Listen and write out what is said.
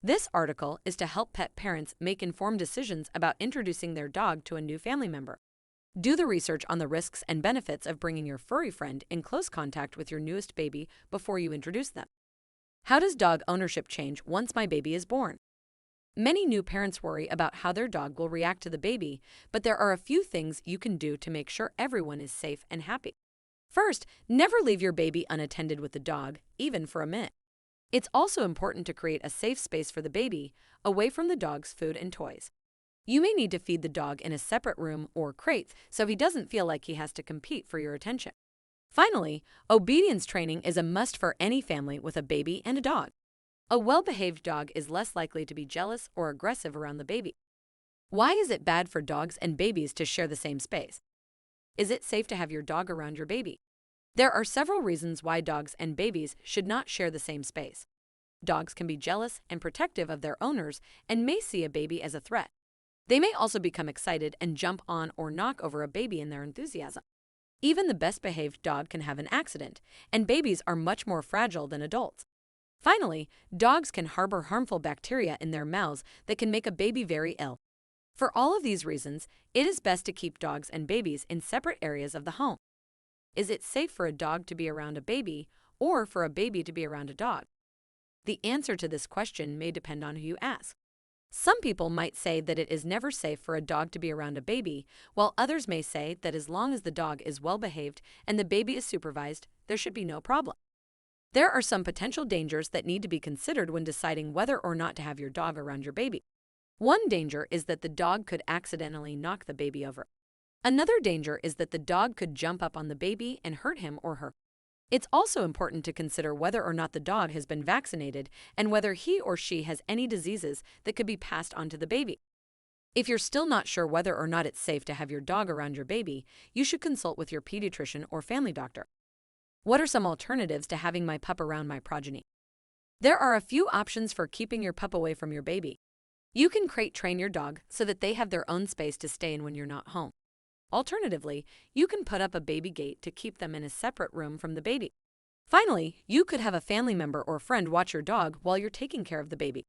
This article is to help pet parents make informed decisions about introducing their dog to a new family member. Do the research on the risks and benefits of bringing your furry friend in close contact with your newest baby before you introduce them. How does dog ownership change once my baby is born? Many new parents worry about how their dog will react to the baby, but there are a few things you can do to make sure everyone is safe and happy. First, never leave your baby unattended with the dog, even for a minute. It's also important to create a safe space for the baby, away from the dog's food and toys. You may need to feed the dog in a separate room or crate so he doesn't feel like he has to compete for your attention. Finally, obedience training is a must for any family with a baby and a dog. A well-behaved dog is less likely to be jealous or aggressive around the baby. Why is it bad for dogs and babies to share the same space? Is it safe to have your dog around your baby? There are several reasons why dogs and babies should not share the same space. Dogs can be jealous and protective of their owners and may see a baby as a threat. They may also become excited and jump on or knock over a baby in their enthusiasm. Even the best-behaved dog can have an accident, and babies are much more fragile than adults. Finally, dogs can harbor harmful bacteria in their mouths that can make a baby very ill. For all of these reasons, it is best to keep dogs and babies in separate areas of the home. Is it safe for a dog to be around a baby or for a baby to be around a dog? The answer to this question may depend on who you ask. Some people might say that it is never safe for a dog to be around a baby, while others may say that as long as the dog is well behaved and the baby is supervised, there should be no problem. There are some potential dangers that need to be considered when deciding whether or not to have your dog around your baby. One danger is that the dog could accidentally knock the baby over. Another danger is that the dog could jump up on the baby and hurt him or her. It's also important to consider whether or not the dog has been vaccinated and whether he or she has any diseases that could be passed on to the baby. If you're still not sure whether or not it's safe to have your dog around your baby, you should consult with your pediatrician or family doctor. What are some alternatives to having my pup around my progeny? There are a few options for keeping your pup away from your baby. You can crate train your dog so that they have their own space to stay in when you're not home. Alternatively, you can put up a baby gate to keep them in a separate room from the baby. Finally, you could have a family member or friend watch your dog while you're taking care of the baby.